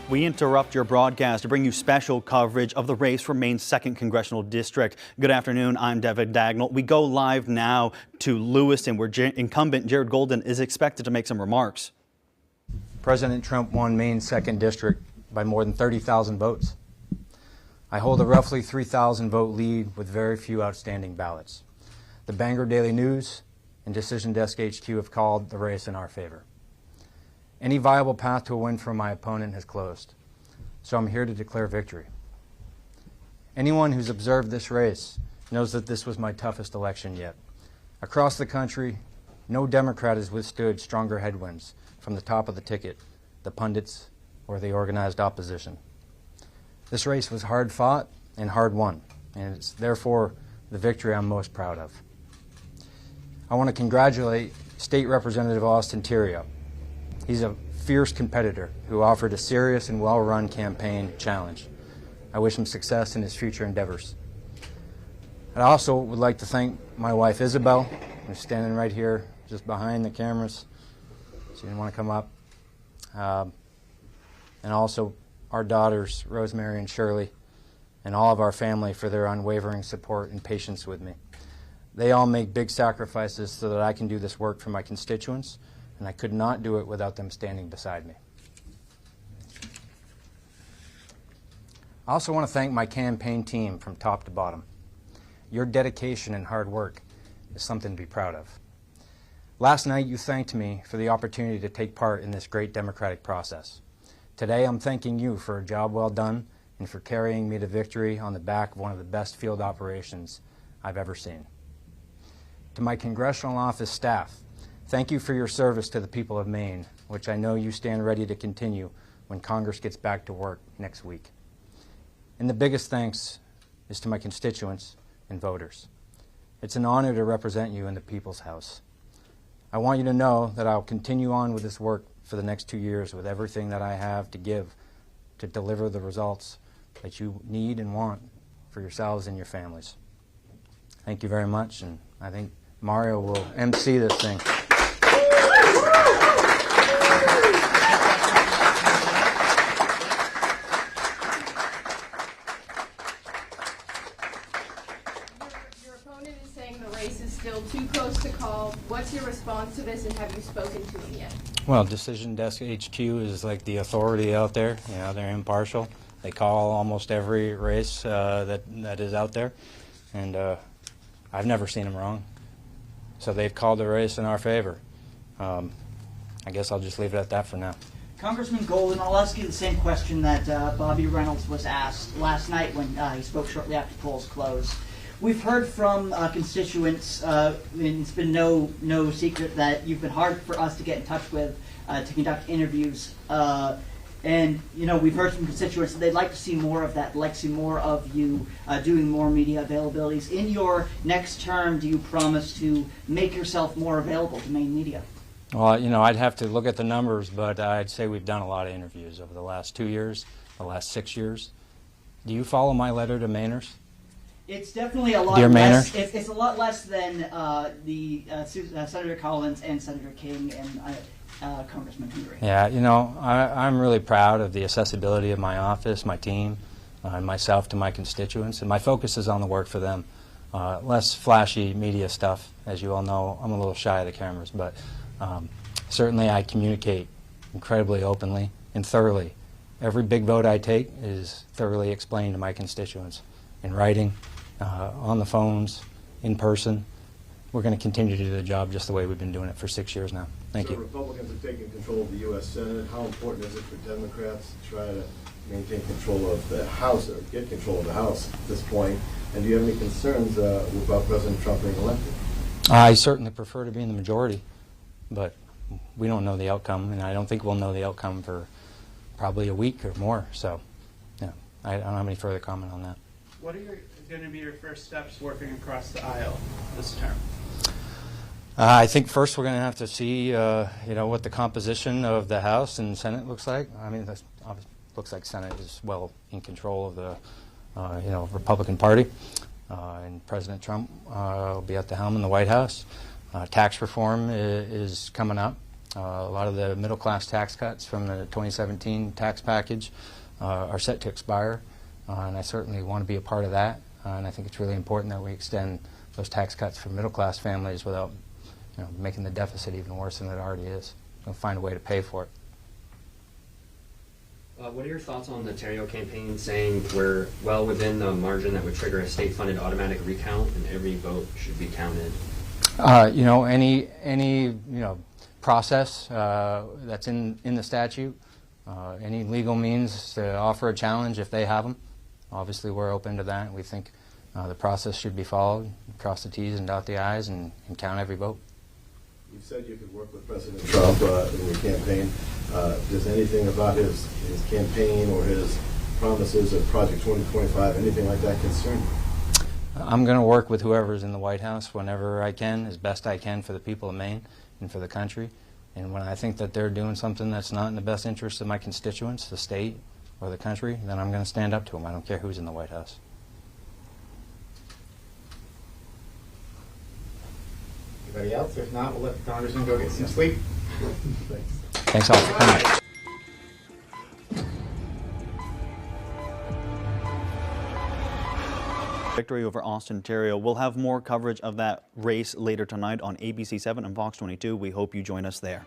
We interrupt your broadcast to bring you special coverage of the race for Maine's 2nd Congressional District. Good afternoon, I'm David Dagnall. We go live now to Lewiston, where incumbent Jared Golden is expected to make some remarks. President Trump won Maine's 2nd District by more than 30,000 votes. I hold a roughly 3,000 vote lead with very few outstanding ballots. The Bangor Daily News and Decision Desk HQ have called the race in our favor. Any viable path to a win for my opponent has closed, so I'm here to declare victory. Anyone who's observed this race knows that this was my toughest election yet. Across the country, no Democrat has withstood stronger headwinds from the top of the ticket, the pundits, or the organized opposition. This race was hard fought and hard won, and it's therefore the victory I'm most proud of. I want to congratulate State Representative Austin Theriault. He's a fierce competitor who offered a serious and well-run campaign challenge. I wish him success in his future endeavors. I also would like to thank my wife Isabel, who's standing right here just behind the cameras. She didn't want to come up. And also our daughters, Rosemary and Shirley, and all of our family for their unwavering support and patience with me. They all make big sacrifices so that I can do this work for my constituents, and I could not do it without them standing beside me. I also want to thank my campaign team from top to bottom. Your dedication and hard work is something to be proud of. Last night you thanked me for the opportunity to take part in this great democratic process. Today I'm thanking you for a job well done and for carrying me to victory on the back of one of the best field operations I've ever seen. To my congressional office staff, thank you for your service to the people of Maine, which I know you stand ready to continue when Congress gets back to work next week. And the biggest thanks is to my constituents and voters. It's an honor to represent you in the People's House. I want you to know that I'll continue on with this work for the next 2 years with everything that I have to give to deliver the results that you need and want for yourselves and your families. Thank you very much, and I think Mario will MC this thing. Your opponent is saying the race is still too close to call. What's your response to this, and have you spoken to him yet? Well, Decision Desk HQ is like the authority out there. You know, they're impartial. They call almost every race that is out there, and I've never seen them wrong. So they've called the race in our favor. I guess I'll just leave it at that for now. Congressman Golden, I'll ask you the same question that Bobby Reynolds was asked last night when he spoke shortly after polls closed. We've heard from constituents, and it's been no secret that you've been hard for us to get in touch with to conduct interviews. And, you know, we've heard from constituents that they'd like to see more of that, like to see more of you doing more media availabilities. In your next term, do you promise to make yourself more available to Maine media? Well, you know, I'd have to look at the numbers, but I'd say we've done a lot of interviews over the last 2 years, the last 6 years. Do you follow my letter to Mainers? It's definitely a lot Dear less. Maynard? It's a lot less than Senator Collins and Senator King and Congressman Henry. Yeah, you know, I'm really proud of the accessibility of my office, my team, and myself to my constituents, and my focus is on the work for them. Less flashy media stuff. As you all know, I'm a little shy of the cameras, but certainly I communicate incredibly openly and thoroughly. Every big vote I take is thoroughly explained to my constituents in writing, on the phones, in person. We're going to continue to do the job just the way we've been doing it for 6 years now. Thank you. Republicans are taking control of the U.S. Senate. How important is it for Democrats to try to maintain control of the House or get control of the House at this point? And do you have any concerns about President Trump being elected? I certainly prefer to be in the majority, but we don't know the outcome, and I don't think we'll know the outcome for probably a week or more. So, yeah, I don't have any further comment on that. What are going to be your first steps working across the aisle this term? I think first we're going to have to see, you know, what the composition of the House and Senate looks like. I mean, it looks like Senate is well in control of the, you know, Republican Party, and President Trump will be at the helm in the White House. Tax reform is coming up, A lot of the middle-class tax cuts from the 2017 tax package are set to expire, and I certainly want to be a part of that. And I think it's really important that we extend those tax cuts for middle-class families without, making the deficit even worse than it already is. We'll find a way to pay for it. What are your thoughts on the Ontario campaign saying we're well within the margin that would trigger a state-funded automatic recount and every vote should be counted? Any process that's in the statute, any legal means to offer a challenge if they have them. Obviously, we're open to that. We think the process should be followed, cross the T's and dot the I's, and count every vote. You said you could work with President Trump in your campaign. Does anything about his campaign or his promises of Project 2025, anything like that concern you? I'm going to work with whoever's in the White House whenever I can, as best I can for the people of Maine and for the country. And when I think that they're doing something that's not in the best interest of my constituents, the state or the country, then I'm going to stand up to them. I don't care who's in the White House. Anybody else? If not, we'll let the Congressman go get some sleep. Thanks all for coming. Victory over Austin, Ontario. We'll have more coverage of that race later tonight on ABC 7 and Fox 22. We hope you join us there.